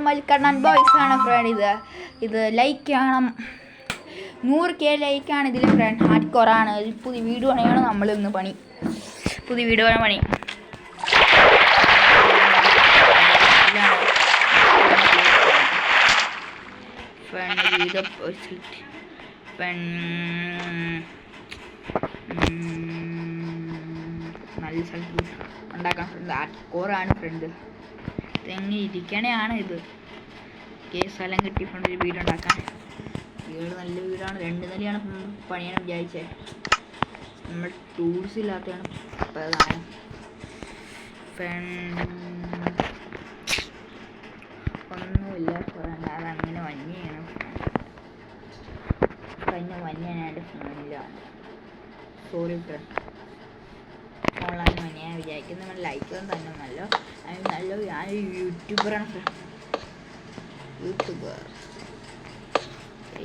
മൽക്കണ്ണൻ boys ആണ് front. ഇത് like ചെയ്യണം. 100K ലൈക്കാണ് ഇതിൽ ഫ്രണ്ട്. ഹാർഡ് കോറാണ്. പുതിയ വീഡിയോ പണിയാണ് നമ്മൾ ഇന്ന് പണി. പുതിയ വീഡിയോ പണി നല്ല സ്ഥലത്ത് ഉണ്ടാക്കാൻ ഫ്രണ്ട്. ഹാർഡ് കോറാണ് ഫ്രണ്ട്. തെങ്ങി ഇരിക്കണയാണ് ഇത്. സ്ഥലം കിട്ടി ഫ്രണ്ട് ഒരു വീടുണ്ടാക്കാൻ. വീട് നല്ല വീടാണ്. 2 നിലയാണ് പണിയാൻ വിചാരിച്ചത്. നമ്മൾ ടൂൾസ് ഇല്ലാത്തതാണ് പ്രധാനം. ഒന്നുമില്ല ഫ്രണ്ട്. അതങ്ങനെ വന്യാണ്. വന്യാണ് എൻ്റെ ഫോണില്ല. Sorry front. ഫോണിലാണ് വന്യാൻ വിചാരിക്കുന്നത്. നമ്മൾ ലൈക്ക് തന്നെ നല്ല ഞാനൊരു യൂട്യൂബറാണ് ഫ്രണ്ട്.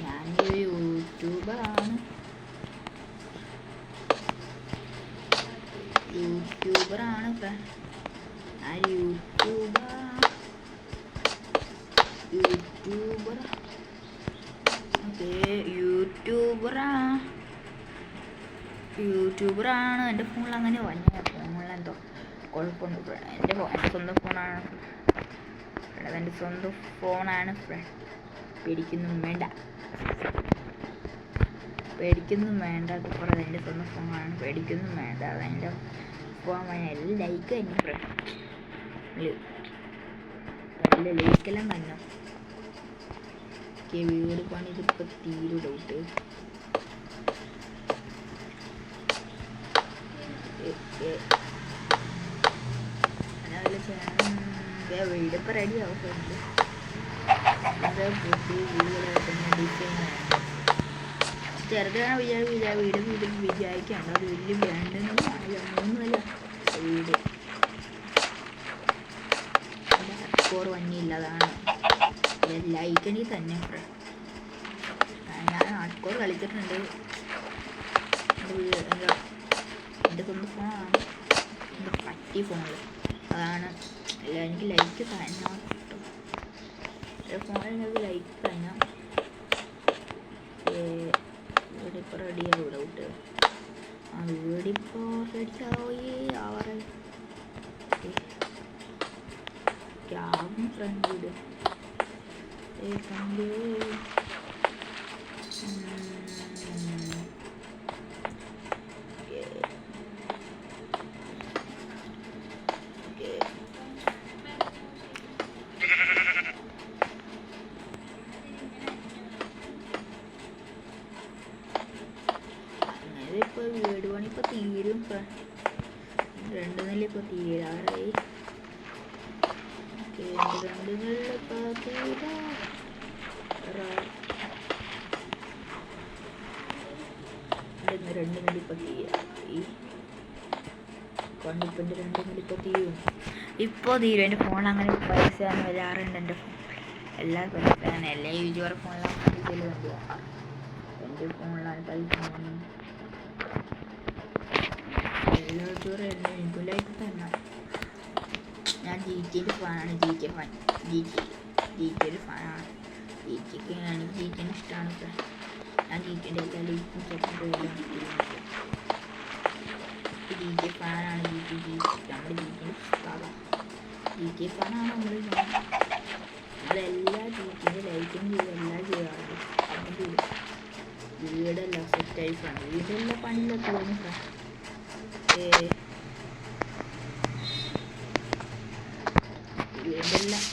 ഞാനൊരു യൂട്യൂബറാണ്. ഫ്രണ്ട്. ഞാൻ യൂട്യൂബറാണ്. എൻ്റെ ഫോണിൽ അങ്ങനെ വന്യ. ഫോണിലെന്തോ കുഴപ്പമൊന്നും. എൻ്റെ സ്വന്തം ഫോണാണ്. അതെൻ്റെ സ്വന്തം ഫോണാണ് ഫ്രണ്ട്. പേടിക്കൊന്നും വേണ്ട. അത് പറയുന്നത് എൻ്റെ സ്വന്തം ഫോണാണ്. പേടിക്കൊന്നും വേണ്ട. അതെൻ്റെ ഫോൺ. എല്ലാം ലൈക്ക് തന്നെ ഫ്രണ്ട്. നല്ല ലൈക്കെല്ലാം തന്നെ. വീട് പണി ഇതിപ്പോൾ തീരെ ഡൗട്ട്. വീടിപ്പോൾ റെഡി ആവും ഫ്രണ്ട്. ചെറുതാണ് വീട് വിചാരിക്കണ്ട. അത് വലിയ ബ്രാൻഡൊന്നും 3 നില വീട്. സ്കോർ വന്നില്ലതാണ്. ലൈക്കണി തന്നെ ഫ്രണ്ട്. ഞാൻ സ്കോർ കളിച്ചിട്ടുണ്ട്. എൻ്റെ സ്വന്തം ഫോണാണ്. എൻ്റെ പറ്റി ഫോണിൽ അതാണ്. അല്ല എനിക്ക് ലൈക്ക് തന്നെ കിട്ടും. എൻ്റെ ഫോണിൽ നിങ്ങൾക്ക് ലൈക്ക് തന്നെ. ഇവിടെ ഇപ്പോൾ റെഡിയാവും ഡൗട്ട്. വീടിപ്പോൾ റെഡിയാവേ ആവാറ് ക്യാബും ഫ്രണ്ട് വീട്. ഇപ്പോൾ വീട് പണി ഇപ്പോൾ തീരും. 2 നില ഇപ്പോൾ തീരാറായി. 2 നില ഇപ്പോൾ തീരാറായി. കൊണ്ടിപ്പോൾ 2 നില ഇപ്പോൾ തീരും. എൻ്റെ ഫോൺ അങ്ങനെ പൈസ വരാറുണ്ട്. എൻ്റെ ഫോൺ എല്ലാ പൈസയാണ്. എല്ലാ യൂട്യൂബർ ഫോണിലാണ് പൈസയിൽ വേണ്ടി. എൻ്റെ ഫോണിലാണ് പൈസ. എനിക്കും ലൈക്ക് തന്നെ. ഞാൻ GTA ഫാനാണ്. GTA ഒരു ഫാനാണ്. എനിക്ക് GTA ഇഷ്ടമാണ്. ഞാൻ GTA എല്ലാ ലൈക്കും GTA ഫാനാണ്. നമ്മുടെ GTA ഫാനാണ്. നമ്മളെല്ലാ GTA ലൈക്കും ചെയ്യും. എല്ലാം ചെയ്യാറുണ്ട്. അതിൻ്റെ വീടെല്ലാം സെറ്റായി ഫ്രണ്ട്. വീടെല്ലാം പണിയിലൊക്കെ തോന്നി ഫ്രണ്ട്. വീടെല്ലാം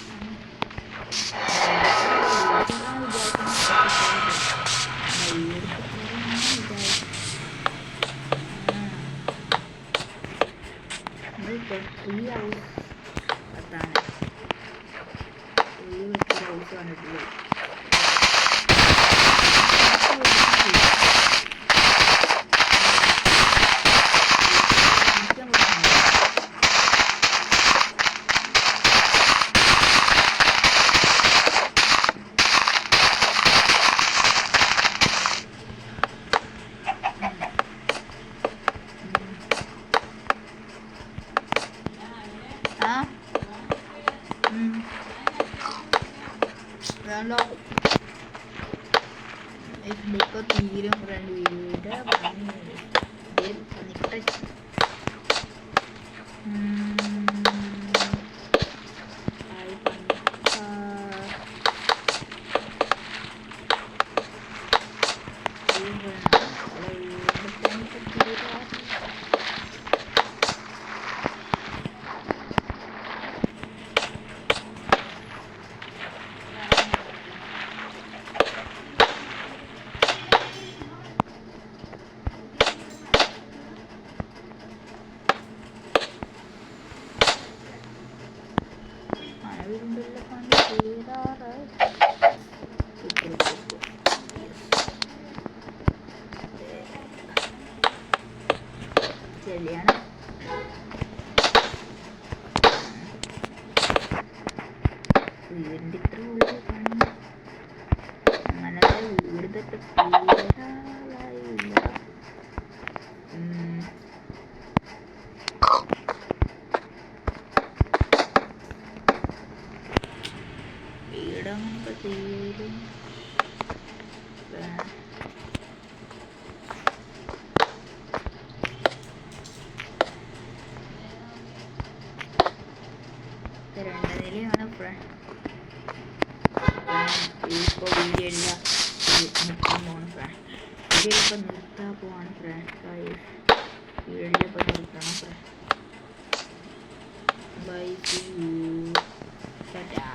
ഫ്രീ ഹൗസ് അതാണ്. ഹൗസ് വന്നിട്ടുള്ളത്. ഇപ്പൊ തീരും ഫ്രണ്ട് വീട് നിക്കട്ടെ. ചെല്ലിയാണ് വീടിൻ്റെ ഇത്ര ഉള്ളിൽ കാണുന്നു. അങ്ങനെ വീട് തൊട്ട് വീടായില്ല. വീടങ്ങനൊക്കെ തീരും. രണ്ട് നിലയാണ് ഫ്രണ്ട്. ഇപ്പോൾ വീഡിയോ ഇല്ല നിർത്താൻ പോവാണ് ഫ്രണ്ട്. വീഡിയോ ഇപ്പം നിർത്താൻ പോവാണ് ഫ്രണ്ട്. വീഡിയോ ഇപ്പം നിർത്തണം friend. Bye, see you, Tata.